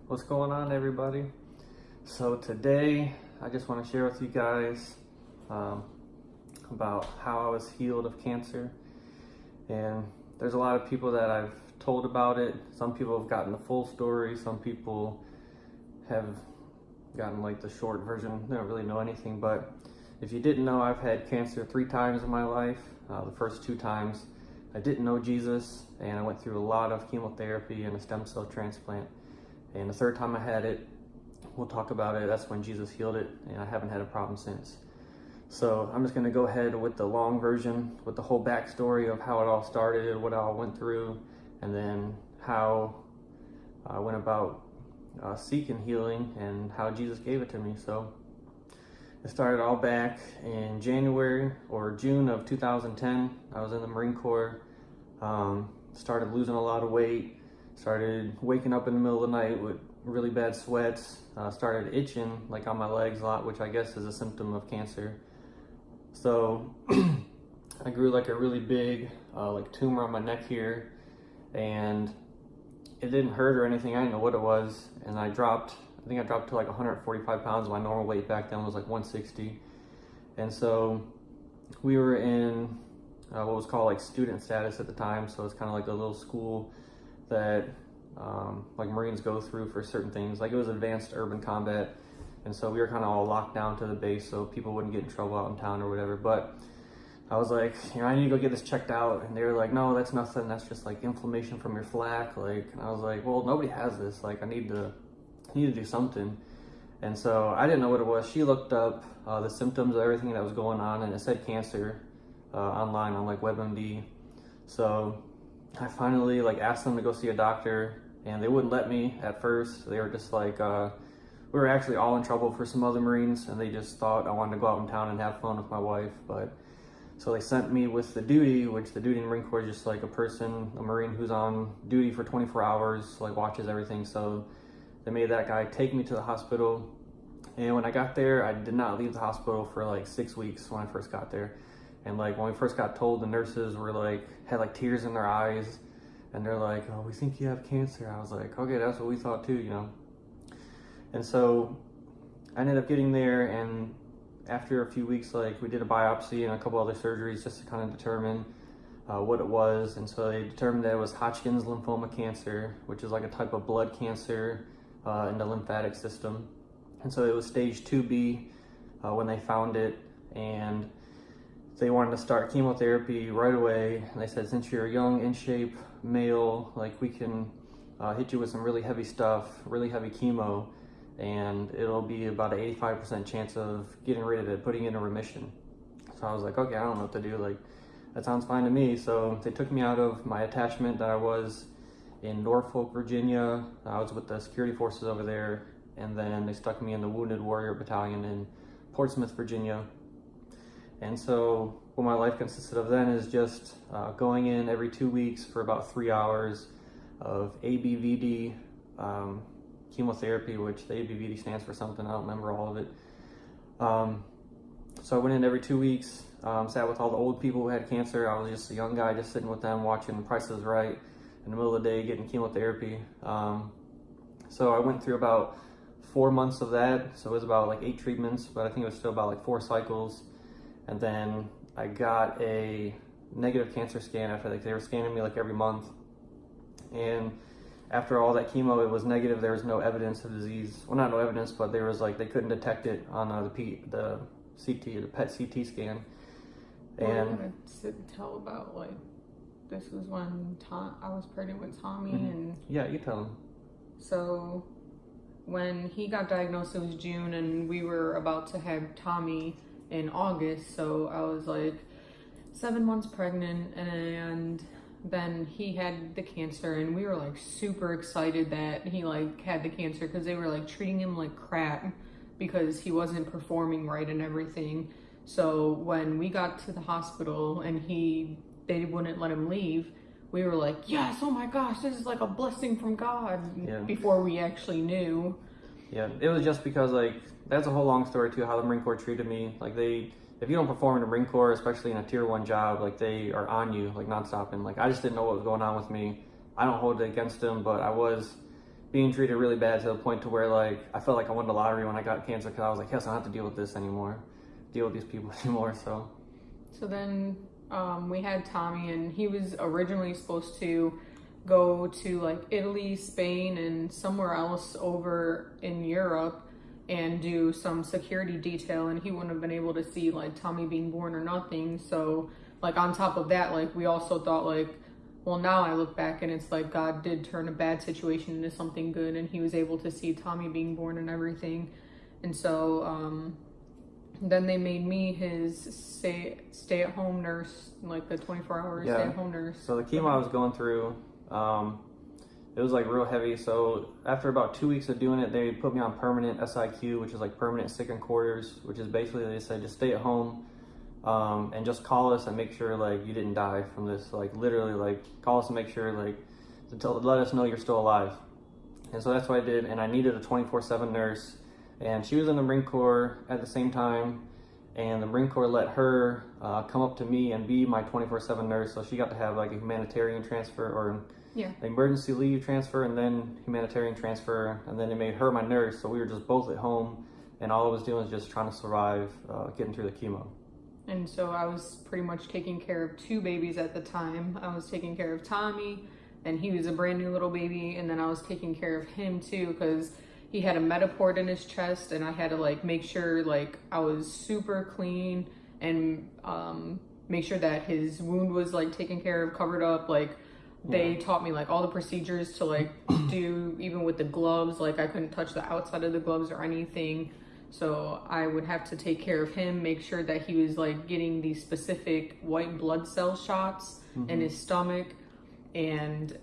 What's going on, everybody? So today I just want to share with you guys about how I was healed of cancer. And there's a lot of people that I've told about it. Some people have gotten the full story. Some people have gotten like the short version. They don't really know anything. But if you didn't know, I've had cancer 3 times in my life. The first 2 times I didn't know Jesus, and I went through a lot of chemotherapy and a stem cell transplant. And the 3rd time I had it, we'll talk about it, that's when Jesus healed it, and I haven't had a problem since. So I'm just gonna go ahead with the long version, with the whole backstory of how it all started, what I all went through, and then how I went about seeking healing and how Jesus gave it to me. So it started all back in January or June of 2010. I was in the Marine Corps, started losing a lot of weight, started waking up in the middle of the night with really bad sweats, started itching like on my legs a lot, which I guess is a symptom of cancer. So I grew like a really big like tumor on my neck here, and it didn't hurt or anything. I didn't know what it was, and I think I dropped to like 145 pounds. My normal weight back then was like 160. And so we were in what was called like student status at the time. So it's kind of like a little school that like Marines go through for certain things. Like it was advanced urban combat. And so we were kind of all locked down to the base so people wouldn't get in trouble out in town or whatever. But I was like, I need to go get this checked out. And they were like, no, that's nothing. That's just like inflammation from your flak. Like, and I was like, well, nobody has this. Like, I need to do something. And so I didn't know what it was. She looked up the symptoms of everything that was going on, and it said cancer online on like WebMD. So I finally like asked them to go see a doctor, and they wouldn't let me at first. They were just like, we were actually all in trouble for some other Marines, and they just thought I wanted to go out in town and have fun with my wife. But so they sent me with the duty, which the duty in the Marine Corps is just like a Marine who's on duty for 24 hours, like watches everything. So they made that guy take me to the hospital. And when I got there, I did not leave the hospital for like 6 weeks when I first got there. And like when we first got told, the nurses were like, had like tears in their eyes. And they're like, oh, we think you have cancer. I was like, okay, that's what we thought too, you know. And so I ended up getting there, and after a few weeks, like we did a biopsy and a couple other surgeries just to kind of determine what it was. And so they determined that it was Hodgkin's lymphoma cancer, which is like a type of blood cancer in the lymphatic system. And so it was stage 2B when they found it, and they wanted to start chemotherapy right away. And they said, since you're a young, in shape male, like we can hit you with some really heavy stuff, really heavy chemo, and it'll be about an 85% chance of getting rid of it, putting it in remission. So I was like, okay, I don't know what to do. Like, that sounds fine to me. So they took me out of my attachment that I was in Norfolk, Virginia. I was with the security forces over there, and then they stuck me in the Wounded Warrior Battalion in Portsmouth, Virginia. And so what my life consisted of then is just going in every 2 weeks for about 3 hours of ABVD chemotherapy, which the ABVD stands for something, I don't remember all of it. So I went in every 2 weeks, sat with all the old people who had cancer. I was just a young guy just sitting with them watching Price is Right in the middle of the day getting chemotherapy. So I went through about 4 months of that. So it was about like 8 treatments, but I think it was still about like 4 cycles. And then I got a negative cancer scan after, like they were scanning me like every month. And after all that chemo, it was negative. There was no evidence of disease. Well, not no evidence, but there was like, they couldn't detect it on the CT, the PET CT scan. And to tell about like, this was when I was pregnant with Tommy. Mm-hmm. And yeah, you tell him. So when he got diagnosed, it was June, and we were about to have Tommy in August. So I was like 7 months pregnant, and then he had the cancer, and we were like super excited that he like had the cancer, because they were like treating him like crap because he wasn't performing right and everything. So when we got to the hospital and they wouldn't let him leave, we were like, yes, oh my gosh, this is like a blessing from God. Yeah. Before we actually knew. Yeah, it was just because like, that's a whole long story too, how the Marine Corps treated me. Like if you don't perform in the Marine Corps, especially in a tier 1 job, like they are on you like nonstop. And like, I just didn't know what was going on with me. I don't hold it against them, but I was being treated really bad to the point to where like I felt like I won the lottery when I got cancer, because I was like, yes, I don't have to deal with this anymore, deal with these people anymore. So then we had Tommy, and he was originally supposed to go to like Italy, Spain, and somewhere else over in Europe and do some security detail, and he wouldn't have been able to see like Tommy being born or nothing. So like on top of that, like we also thought like, well, now I look back and it's like God did turn a bad situation into something good, and he was able to see Tommy being born and everything. And so then they made me his stay-at-home nurse, like the 24-hour stay-at-home nurse. So the chemo I was going through, it was like real heavy. So after about 2 weeks of doing it, they put me on permanent SIQ, which is like permanent second quarters, which is basically they said just stay at home and just call us and make sure like you didn't die from this. Like literally, like call us and make sure like to let us know you're still alive. And so that's what I did. And I needed a 24/7 nurse, and she was in the Marine Corps at the same time. And the Marine Corps let her come up to me and be my 24/7 nurse. So she got to have like a humanitarian transfer or emergency leave transfer, and then humanitarian transfer, and then they made her my nurse. So we were just both at home, and all I was doing was just trying to survive, getting through the chemo. And so I was pretty much taking care of 2 babies at the time. I was taking care of Tommy, and he was a brand new little baby, and then I was taking care of him too, because he had a Metaport in his chest, and I had to like make sure like I was super clean and make sure that his wound was like taken care of, covered up. Like they taught me like all the procedures to like do, even with the gloves. Like I couldn't touch the outside of the gloves or anything. So I would have to take care of him, make sure that he was like getting these specific white blood cell shots in his stomach, and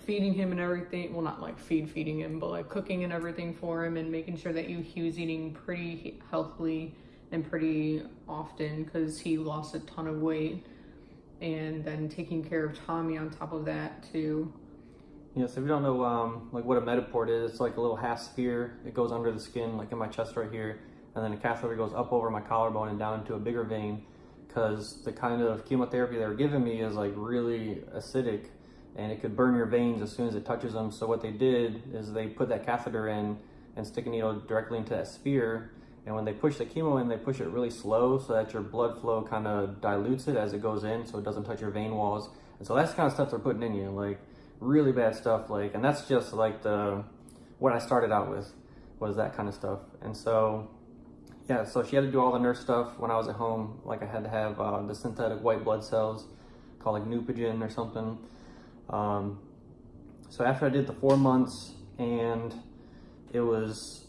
feeding him and everything. Well, not like feeding him, but like cooking and everything for him, and making sure that he was eating pretty healthily and pretty often, because he lost a ton of weight. And then taking care of Tommy on top of that too. Yeah, so if you don't know like what a Metaport is, it's like a little half sphere. It goes under the skin, like in my chest right here, and then the catheter goes up over my collarbone and down into a bigger vein, because the kind of chemotherapy they were giving me is like really acidic, and it could burn your veins as soon as it touches them. So what they did is they put that catheter in and stick a needle directly into that sphere, and when they push the chemo in, they push it really slow so that your blood flow kind of dilutes it as it goes in, so it doesn't touch your vein walls. And so that's the kind of stuff they're putting in you, like really bad stuff. Like, and that's just like what I started out with was that kind of stuff. And so yeah, so she had to do all the nurse stuff when I was at home. Like I had to have the synthetic white blood cells called like Neupogen or something. So after I did the 4 months, and it was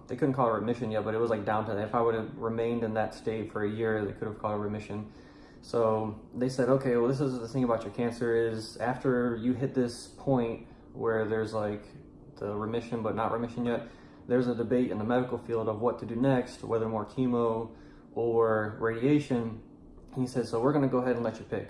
they couldn't call it remission yet, but it was like down to that. If I would have remained in that state for a year, they could have called it remission. So they said, okay, well, this is the thing about your cancer is after you hit this point where there's like the remission but not remission yet, there's a debate in the medical field of what to do next, whether more chemo or radiation. And he said, so we're going to go ahead and let you pick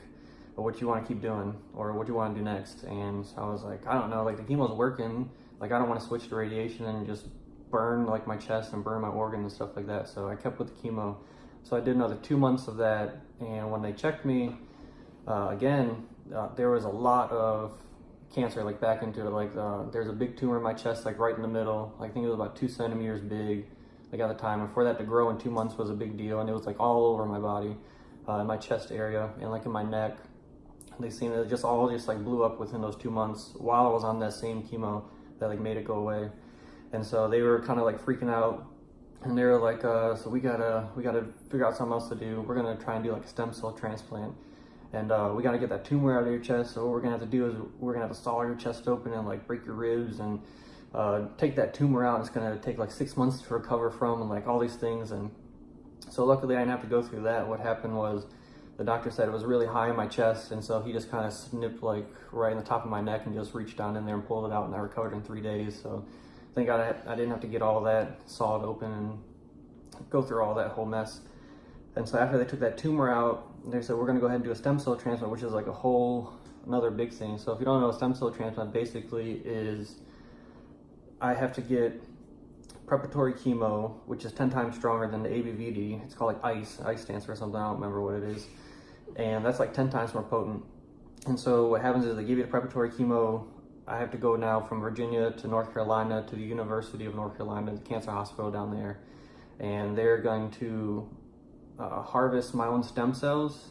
what you want to keep doing or what you want to do next. And so I was like, I don't know, like the chemo's working. Like I don't want to switch to radiation and just burn like my chest and burn my organs and stuff like that. So I kept with the chemo. So I did another 2 months of that, and when they checked me again, there was a lot of cancer like back into it. Like there's a big tumor in my chest, like right in the middle. I think it was about 2 centimeters big, like at the time. And for that to grow in 2 months was a big deal, and it was like all over my body, in my chest area and like in my neck. They seen it just all just like blew up within those 2 months while I was on that same chemo that like made it go away. And so they were kind of like freaking out, and they were like, so we gotta figure out something else to do. We're gonna try and do like a stem cell transplant, and we gotta get that tumor out of your chest. So what we're gonna have to do is we're gonna have to saw your chest open and like break your ribs and take that tumor out. It's gonna take like 6 months to recover from, and like all these things. And so luckily I didn't have to go through that. What happened was the doctor said it was really high in my chest, and so he just kind of snipped like right in the top of my neck and just reached down in there and pulled it out, and I recovered in 3 days. So thank God I didn't have to get all that sawed open and go through all that whole mess. And so after they took that tumor out, they said, we're gonna go ahead and do a stem cell transplant, which is like a whole another big thing. So if you don't know, a stem cell transplant basically is I have to get preparatory chemo, which is 10 times stronger than the ABVD. It's called like ICE. ICE stands for something, I don't remember what it is. And that's like 10 times more potent. And so what happens is they give you the preparatory chemo I have to go now from Virginia to North Carolina to the University of North Carolina, the cancer hospital down there, and they're going to harvest my own stem cells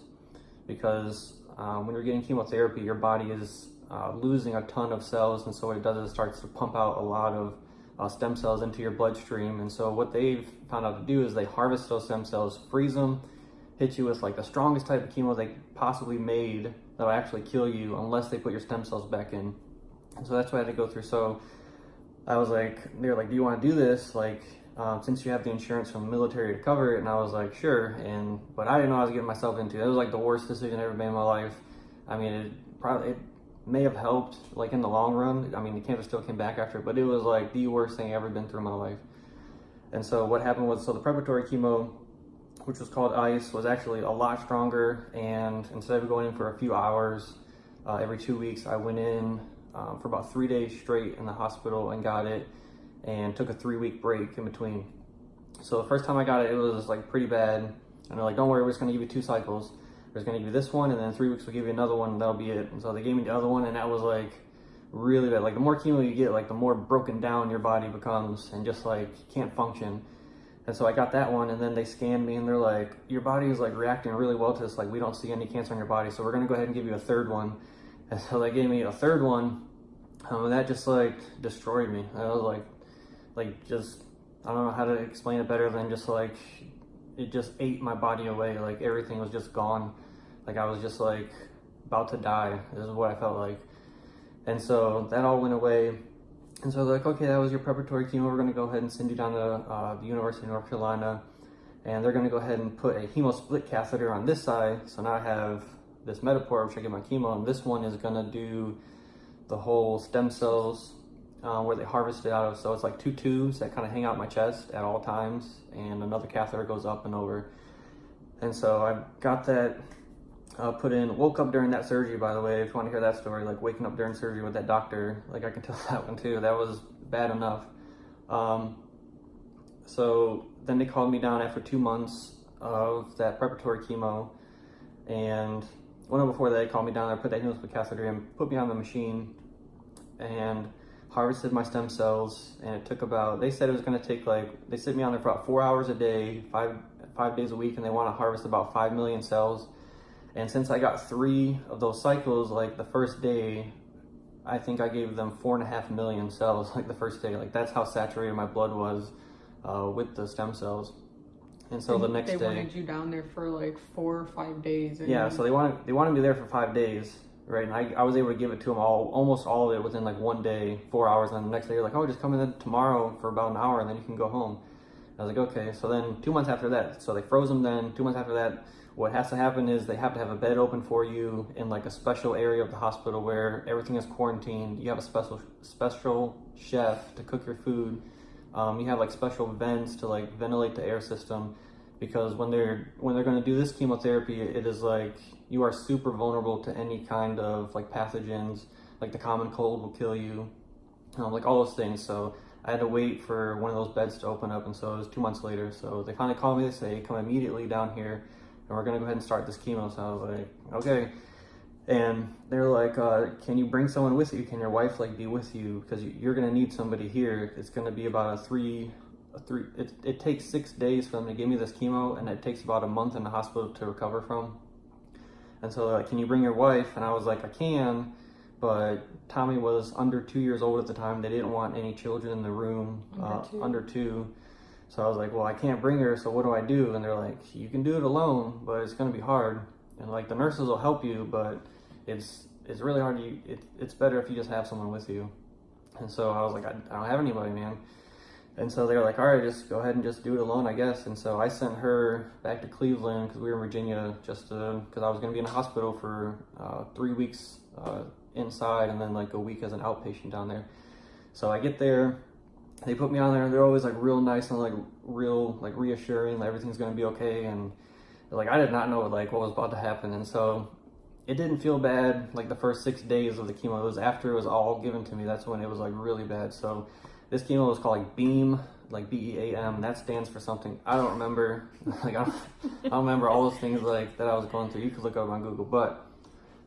because when you're getting chemotherapy, your body is losing a ton of cells, and so what it does is it starts to pump out a lot of stem cells into your bloodstream. And so what they've found out to do is they harvest those stem cells, freeze them, hit you with like the strongest type of chemo they possibly made that'll actually kill you unless they put your stem cells back in. And so that's what I had to go through. So I was like, they're like, do you want to do this? Like, since you have the insurance from the military to cover it. And I was like, sure. But I didn't know what I was getting myself into. It was like the worst decision I ever made in my life. I mean, it may have helped like in the long run. I mean, the cancer still came back after, but it was like the worst thing I've ever been through in my life. And so what happened was, so the preparatory chemo, which was called ICE, was actually a lot stronger. And instead of going in for a few hours every 2 weeks, I went in for about 3 days straight in the hospital and got it, and took a 3-week break in between. So the first time I got it, it was like pretty bad. And they're like, don't worry, we're just gonna give you 2 cycles. We're just gonna give you this one, and then in 3 weeks we'll give you another one, and that'll be it. And so they gave me the other one, and that was like really bad. Like the more chemo you get, like the more broken down your body becomes, and just like you can't function. And so I got that one, and then they scanned me, and they're like, your body is like reacting really well to this. Like, we don't see any cancer in your body, so we're gonna go ahead and give you a 3rd one. And so they gave me a 3rd one, and that just like destroyed me. I was like just, I don't know how to explain it better than just like, it just ate my body away. Like everything was just gone. Like I was just like about to die. This is what I felt like. And so that all went away. And so they're like, okay, that was your preparatory chemo. We're going to go ahead and send you down to the University of North Carolina. And they're going to go ahead and put a hemosplit catheter on this side. So now I have this Mediport, which I get my chemo, and this one is going to do the whole stem cells where they harvest it out of. So it's like 2 tubes that kind of hang out my chest at all times, and another catheter goes up and over. And so I got that put in. Woke up during that surgery, by the way, if you want to hear that story, like waking up during surgery with that doctor, like I can tell that one too. That was bad enough. So then they called me down after 2 months of that preparatory chemo, and one before that they called me down there, put that hemosplit catheter in, put me on the machine, and harvested my stem cells. And it took about, they said it was going to take like, they sit me on there for about 4 hours a day, five days a week, and they want to harvest about 5 million cells. And since I got 3 of those cycles, like the first day, I think I gave them 4.5 million cells, like the first day. Like that's how saturated my blood was with the stem cells. And so the next day, they wanted you down there for like 4 or 5 days. And yeah, so they wanted me there for 5 days, right? And I was able to give it to them almost all of it within like 1 day, 4 hours. And then the next day, you're like, oh, just come in tomorrow for about an hour, and then you can go home. I was like, okay. So then 2 months after that, so they froze them. Then 2 months after that, what has to happen is they have to have a bed open for you in like a special area of the hospital where everything is quarantined. You have a special chef to cook your food. You have like special vents to like ventilate the air system, because when they're going to do this chemotherapy, it is like you are super vulnerable to any kind of like pathogens. Like the common cold will kill you, like all those things. So I had to wait for one of those beds to open up, and so it was 2 months later. So they finally called me. They say, come immediately down here, and we're going to go ahead and start this chemo. So I was like, okay. And they're like, can you bring someone with you? Can your wife like be with you? Because you're going to need somebody here. It's going to be about it takes 6 days for them to give me this chemo, and it takes about a month in the hospital to recover from. And so they're like, can you bring your wife? And I was like, I can, but Tommy was under 2 years old at the time. They didn't want any children in the room under 2. So I was like, well, I can't bring her, so what do I do? And they're like, you can do it alone, but it's going to be hard. And like the nurses will help you, but it's really hard. It's better if you just have someone with you. And so I was like, I don't have anybody, man. And so they were like, all right, just go ahead and just do it alone, I guess. And so I sent her back to Cleveland, because we were in Virginia, just because I was going to be in the hospital for 3 weeks inside, and then like a week as an outpatient down there. So I get there, they put me on there, and they're always like real nice and like real like reassuring that everything's going to be okay. And like I did not know like what was about to happen. And so it didn't feel bad like the first 6 days of the chemo. It was after it was all given to me, that's when it was like really bad. So this chemo was called like BEAM, like BEAM. That stands for something I don't remember. Like I don't remember all those things like that I was going through. You could look up on Google, but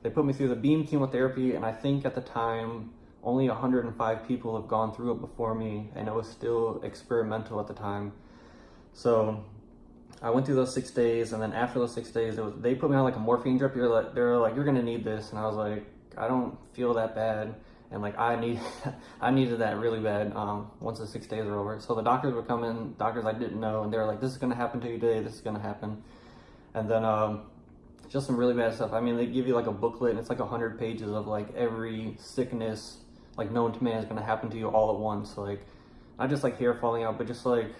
they put me through the BEAM chemotherapy, and I think at the time only 105 people have gone through it before me, and it was still experimental at the time. So I went through those 6 days, and then after those 6 days, they put me on like a morphine drip. They're like, you're gonna need this, and I was like, I don't feel that bad, and like I needed that really bad. Once the 6 days were over, so the doctors would come in, doctors I didn't know, and they were like, this is gonna happen to you today, this is gonna happen, and then just some really bad stuff. I mean, they give you like a booklet, and it's like 100 pages of like every sickness like known to man is gonna happen to you all at once. Like not just like hair falling out, but just like,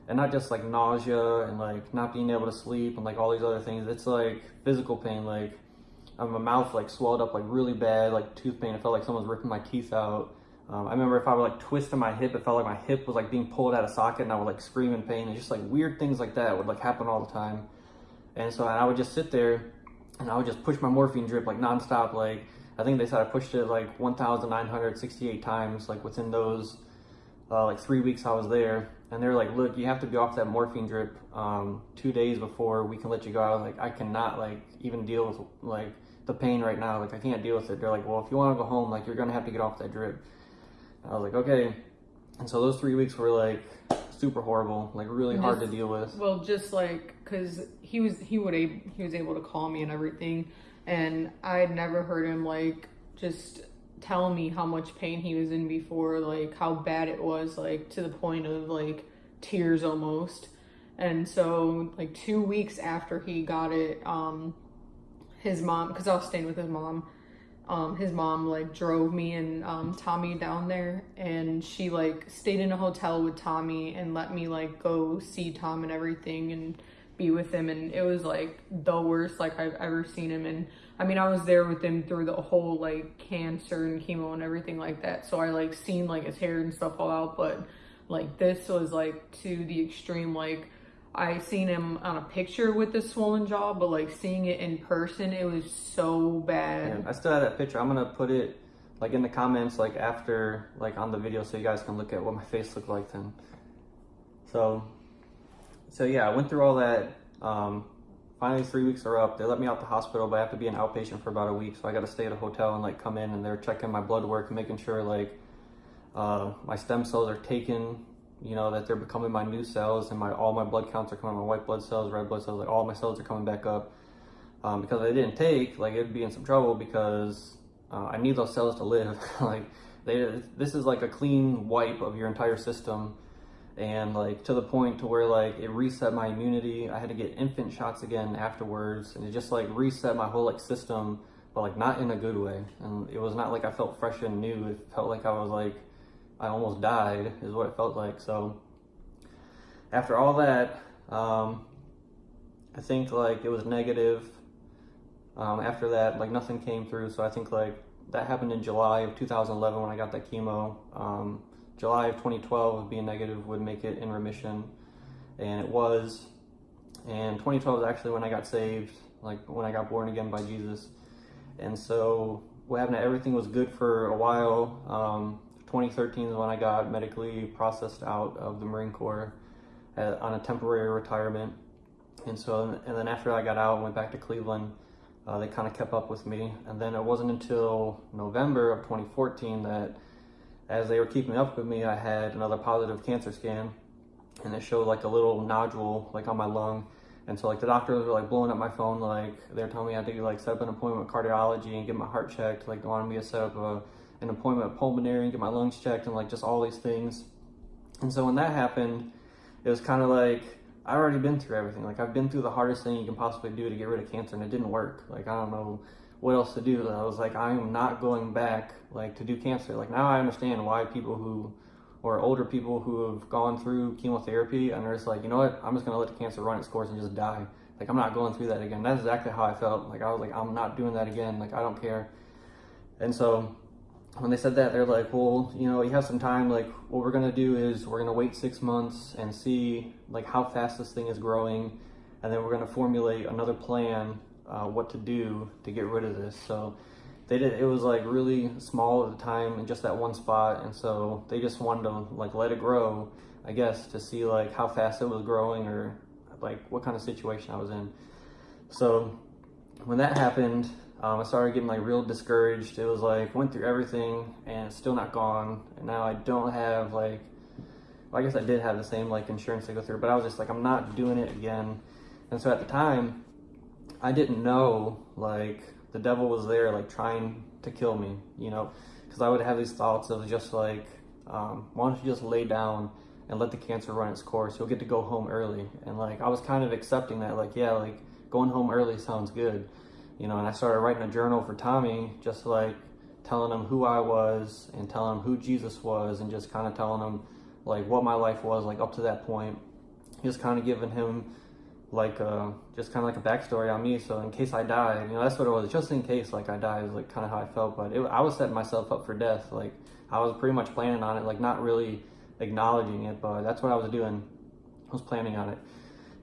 and not just like nausea and like not being able to sleep and like all these other things. It's like physical pain, like my mouth like swelled up like really bad, like tooth pain. It felt like someone was ripping my teeth out. I remember if I would like twist in my hip, it felt like my hip was like being pulled out of socket, and I would like scream in pain. And just like weird things like that would like happen all the time. And so I would just sit there and I would just push my morphine drip like nonstop. Like I think they said I pushed it like 1,968 times, like within those like 3 weeks I was there. And they're like, look, you have to be off that morphine drip 2 days before we can let you go. I was like, I cannot like even deal with like the pain right now. Like I can't deal with it. They're like, well, if you want to go home, like you're gonna have to get off that drip. And I was like, okay. And so those 3 weeks were like super horrible, like really hard to deal with. Well, just like, cause he was able to call me and everything, and I'd never heard him like just tell me how much pain he was in before, like how bad it was, like to the point of like tears almost. And so like 2 weeks after he got it, his mom, because I was staying with his mom like drove me and Tommy down there, and she like stayed in a hotel with Tommy and let me like go see Tom and everything and be with him. And it was like the worst like I've ever seen him. And I mean, I was there with him through the whole like cancer and chemo and everything like that, so I like seen like his hair and stuff fall out. But like this was like to the extreme. Like I seen him on a picture with the swollen jaw, but like seeing it in person, it was so bad. Yeah, I still have that picture. I'm gonna put it like in the comments, like after, like on the video, so you guys can look at what my face looked like then. So yeah, I went through all that. Finally, 3 weeks are up. They let me out the hospital, but I have to be an outpatient for about a week. So I got to stay at a hotel and like come in, and they're checking my blood work and making sure like my stem cells are taken. You know, that they're becoming my new cells, and all my blood counts are coming, my white blood cells, red blood cells, like all my cells are coming back up. Because if they didn't take, like it'd be in some trouble, because I need those cells to live. Like this is like a clean wipe of your entire system, and like to the point to where like it reset my immunity. I had to get infant shots again afterwards, and it just like reset my whole like system, but like not in a good way. And it was not like I felt fresh and new. It felt like I was like, I almost died, is what it felt like. So after all that, I think like it was negative. After that, like nothing came through. So I think like that happened in July of 2011 when I got that chemo. July of 2012 being negative would make it in remission, and it was. And 2012 is actually when I got saved, like when I got born again by Jesus. And so what happened, everything was good for a while. 2013 is when I got medically processed out of the Marine Corps on a temporary retirement. And then after I got out and went back to Cleveland, they kind of kept up with me. And then it wasn't until November of 2014 that, as they were keeping up with me, I had another positive cancer scan, and it showed like a little nodule like on my lung. And so like the doctors were like blowing up my phone, like they were telling me I had to like set up an appointment with cardiology and get my heart checked. Like they wanted me to set up an appointment with pulmonary and get my lungs checked, and like just all these things. And so when that happened, it was kind of like I already been through everything. Like I've been through the hardest thing you can possibly do to get rid of cancer, and it didn't work. Like I don't know what else to do. I was like, I am not going back like to do cancer. Like now I understand why people who, or older people who have gone through chemotherapy and they're just like, you know what, I'm just gonna let the cancer run its course and just die. Like I'm not going through that again. That's exactly how I felt. Like I was like, I'm not doing that again. Like I don't care. And so when they said that, they're like, well, you know, you have some time. Like what we're gonna do is we're gonna wait 6 months and see like how fast this thing is growing, and then we're gonna formulate another plan what to do to get rid of this. So they did. It was like really small at the time in just that one spot, and so they just wanted to like let it grow, I guess, to see like how fast it was growing or like what kind of situation I was in. So when that happened, I started getting like real discouraged. It was like, went through everything and it's still not gone. And now I don't have like, well, I guess I did have the same like insurance to go through, but I was just like, I'm not doing it again. And so at the time, I didn't know like the devil was there like trying to kill me, you know, because I would have these thoughts of just like, why don't you just lay down and let the cancer run its course? You'll get to go home early. And like I was kind of accepting that, like, yeah, like going home early sounds good, you know. And I started writing a journal for Tommy, just like telling him who I was and telling him who Jesus was, and just kind of telling him like what my life was like up to that point. Just kind of giving him like just kind of like a backstory on me, so in case I die, you know, that's what it was. Just in case like I die is like kind of how I felt. But I was setting myself up for death. Like I was pretty much planning on it, like not really acknowledging it, but that's what I was doing. I was planning on it.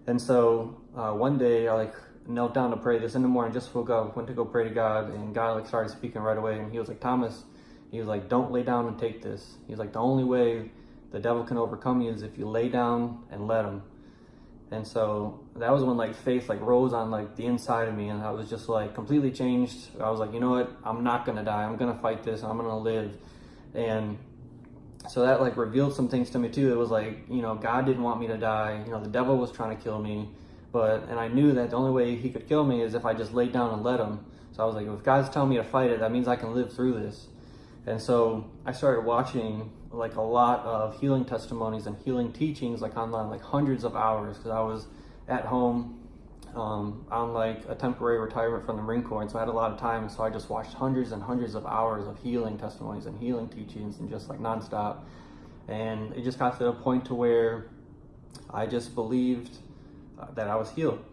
And so one day I like knelt down to pray. This in the morning, just woke up, went to go pray to God, and God like started speaking right away. And he was like, Thomas, he was like, don't lay down and take this. He's like, the only way the devil can overcome you is if you lay down and let him. And so that was when like faith like rose on like the inside of me, and I was just like completely changed. I was like, you know what, I'm not gonna die, I'm gonna fight this, I'm gonna live. And so that like revealed some things to me too. It was like, you know, God didn't want me to die, you know, the devil was trying to kill me, and I knew that the only way he could kill me is if I just laid down and let him. So I was like, if God's telling me to fight it, that means I can live through this. And so I started watching like a lot of healing testimonies and healing teachings like online, like hundreds of hours, because I was at home on like a temporary retirement from the Marine Corps, and so I had a lot of time. So I just watched hundreds and hundreds of hours of healing testimonies and healing teachings, and just like nonstop. And it just got to the point to where I just believed that I was healed.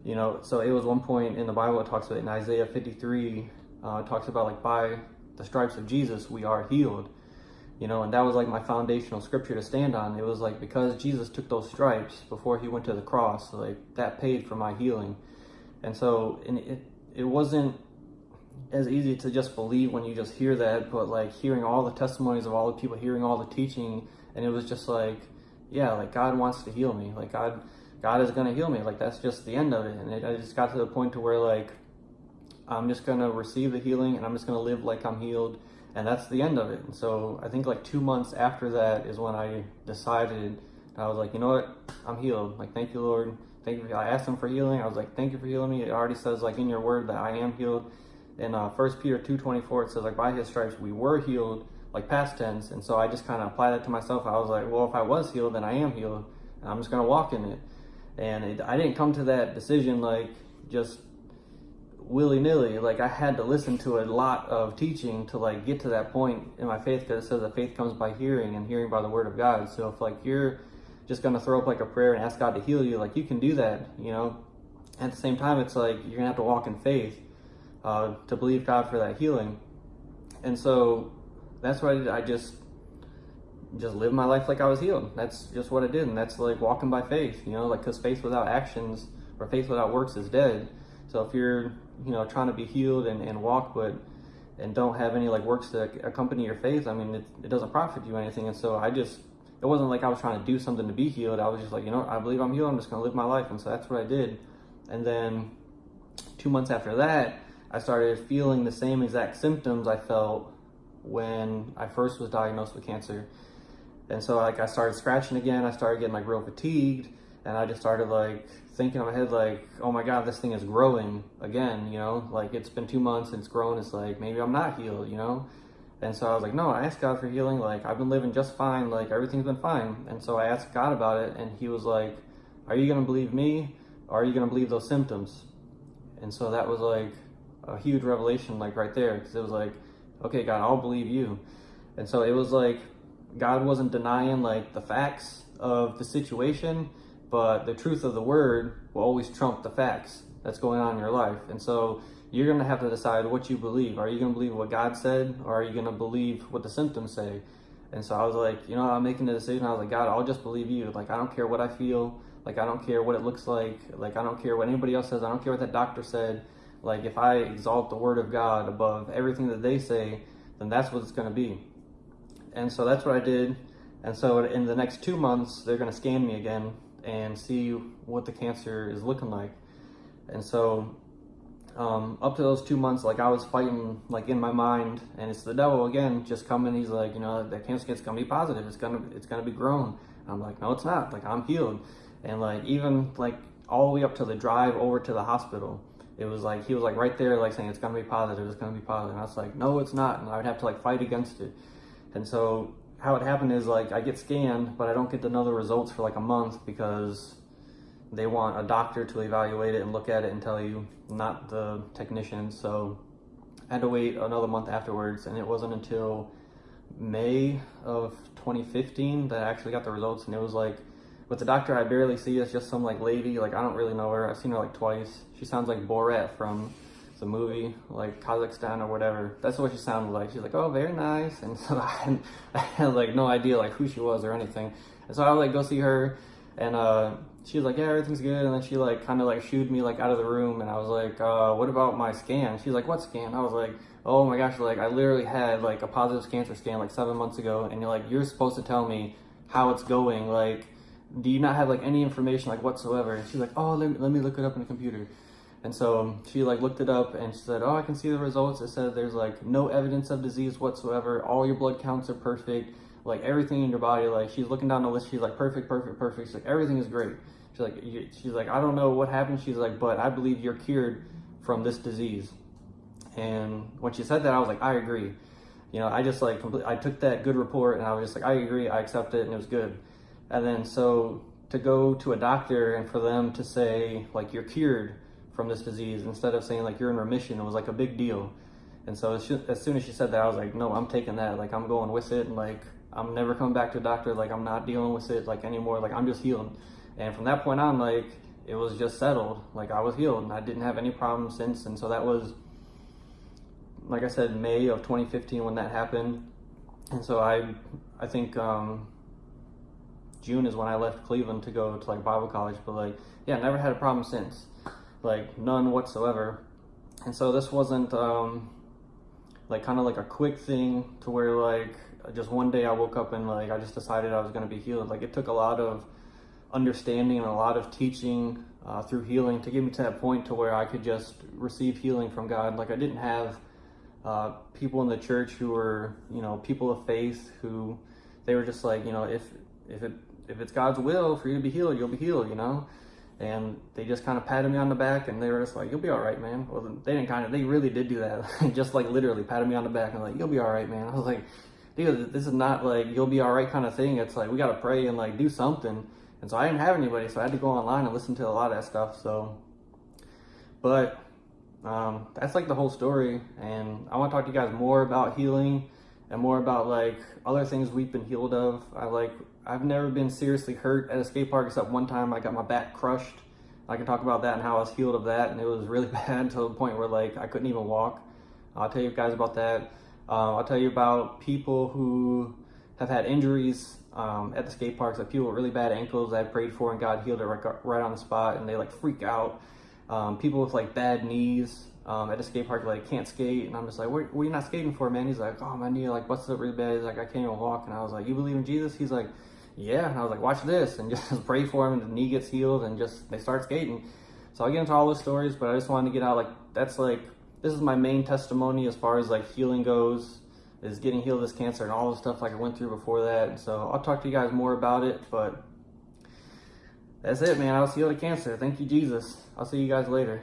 You know, so it was one point in the Bible, it talks about in Isaiah 53, it talks about like by the stripes of Jesus we are healed. You know, and that was like my foundational scripture to stand on. It was like, because Jesus took those stripes before he went to the cross, like that paid for my healing. And so it wasn't as easy to just believe when you just hear that, but like hearing all the testimonies of all the people, hearing all the teaching, and it was just like, yeah, like God wants to heal me. Like God is going to heal me. Like that's just the end of it. And I just got to the point to where like, I'm just going to receive the healing and I'm just going to live like I'm healed. And that's the end of it. And so I think like 2 months after that is when I decided, I was like, you know what, I'm healed. Like, thank you, Lord. Thank you. I asked him for healing. I was like, thank you for healing me. It already says like in your word that I am healed. In 1 Peter 2:24, it says like by his stripes we were healed, like past tense. And so I just kind of applied that to myself. I was like, well, if I was healed, then I am healed. And I'm just going to walk in it. And I didn't come to that decision like just willy-nilly. Like I had to listen to a lot of teaching to like get to that point in my faith, because it says that faith comes by hearing and hearing by the word of God. So if like you're just going to throw up like a prayer and ask God to heal you, like you can do that, you know. At the same time, it's like you're gonna have to walk in faith to believe God for that healing. And so that's what I did. I just lived my life like I was healed. That's just what I did. And that's like walking by faith, you know, like, because faith without actions or faith without works is dead. So if you're, you know, trying to be healed and walk, and don't have any like works to accompany your faith, I mean, it doesn't profit you anything. And so it wasn't like I was trying to do something to be healed. I was just like, you know, I believe I'm healed. I'm just going to live my life. And so that's what I did. And then 2 months after that, I started feeling the same exact symptoms I felt when I first was diagnosed with cancer. And so like I started scratching again. I started getting like real fatigued, and I just started like thinking in my head like, oh my God, this thing is growing again, you know, like it's been 2 months and it's grown. It's like, maybe I'm not healed, you know? And so I was like, no, I asked God for healing. Like I've been living just fine. Like everything's been fine. And so I asked God about it, and he was like, are you going to believe me, or are you going to believe those symptoms? And so that was like a huge revelation, like right there, because it was like, okay, God, I'll believe you. And so it was like, God wasn't denying like the facts of the situation, but the truth of the word will always trump the facts that's going on in your life. And so you're going to have to decide what you believe. Are you going to believe what God said, or are you going to believe what the symptoms say? And so I was like, you know, I'm making the decision. I was like, God, I'll just believe you. Like, I don't care what I feel. Like, I don't care what it looks like. Like, I don't care what anybody else says. I don't care what that doctor said. Like, if I exalt the word of God above everything that they say, then that's what it's going to be. And so that's what I did. And so in the next 2 months, they're going to scan me again and see what the cancer is looking like. And so up to those 2 months, like I was fighting like in my mind, and it's the devil again just coming. He's like, you know, that cancer it's gonna be positive, it's gonna be grown. And I'm like, no, it's not. Like, I'm healed. And like even like all the way up to the drive over to the hospital, it was like he was like right there, like saying it's gonna be positive, it's gonna be positive. And I was like, no, it's not. And I would have to like fight against it. And so how it happened is like I get scanned, but I don't get to know the results for like a month because they want a doctor to evaluate it and look at it and tell you, not the technician. So I had to wait another month afterwards, and it wasn't until May of 2015 that I actually got the results. And it was like, with the doctor I barely see, it's just some like lady, like I don't really know her. I've seen her like twice. She sounds like Borat from the movie, like Kazakhstan or whatever. That's what she sounded like. She's like, oh, very nice. And so I had like no idea like who she was or anything. And so I would like go see her, and she was like, yeah, everything's good. And then she like kind of like shooed me like out of the room, and I was like, what about my scan? She's like, what scan? I was like, oh my gosh, like I literally had like a positive cancer scan like 7 months ago, and you're supposed to tell me how it's going. Like, do you not have like any information like whatsoever? And she's like, oh, let me look it up in the computer. And so she like looked it up, and she said, oh, I can see the results. It said there's like no evidence of disease whatsoever. All your blood counts are perfect. Like everything in your body, like she's looking down the list. She's like, perfect. She's like, everything is great. She's like, I don't know what happened. She's like, but I believe you're cured from this disease. And when she said that, I was like, I agree. You know, I just like, I took that good report, and I was just like, I agree, I accept it, and it was good. And then so to go to a doctor and for them to say like you're cured from this disease instead of saying like you're in remission, it was like a big deal. And so as soon as she said that, I was like, no, I'm taking that. Like, I'm going with it, and like I'm never coming back to a doctor. Like, I'm not dealing with it like anymore. Like, I'm just healed. And from that point on, like, it was just settled. Like, I was healed, and I didn't have any problems since. And so that was, like I said, May of 2015 when that happened. And so I think June is when I left Cleveland to go to like Bible college. But like, yeah, never had a problem since, like none whatsoever. And so this wasn't like kind of like a quick thing to where like just one day I woke up and like I just decided I was going to be healed. Like, it took a lot of understanding and a lot of teaching through healing to get me to that point to where I could just receive healing from God. Like, I didn't have people in the church who were, you know, people of faith, who they were just like, you know, if it's God's will for you to be healed, you'll be healed, you know. And they just kind of patted me on the back, and they were just like, you'll be all right, man. Well, they really did do that. Just like literally patted me on the back and like, you'll be all right, man. I was like, dude, this is not like you'll be all right kind of thing. It's like, we got to pray and like do something. And so I didn't have anybody, so I had to go online and listen to a lot of that stuff. So, but that's like the whole story. And I want to talk to you guys more about healing and more about like other things we've been healed of. I've never been seriously hurt at a skate park except one time I got my back crushed. I can talk about that and how I was healed of that, and it was really bad to the point where like I couldn't even walk. I'll tell you guys about that. I'll tell you about people who have had injuries at the skate parks, like people with really bad ankles that I prayed for and God healed it right on the spot, and they like freak out. People with like bad knees at the skate park like can't skate, and I'm just like, what are you not skating for, man? He's like, oh, my knee like busted up really bad. He's like, I can't even walk. And I was like, you believe in Jesus? He's like, yeah. And I was like, watch this, and just pray for him, and the knee gets healed, and just they start skating. So I get into all those stories, but I just wanted to get out like that's like this is my main testimony as far as like healing goes, is getting healed of this cancer and all the stuff like I went through before that. And so I'll talk to you guys more about it, but that's it, man. I was healed of cancer. Thank you, Jesus. I'll see you guys later.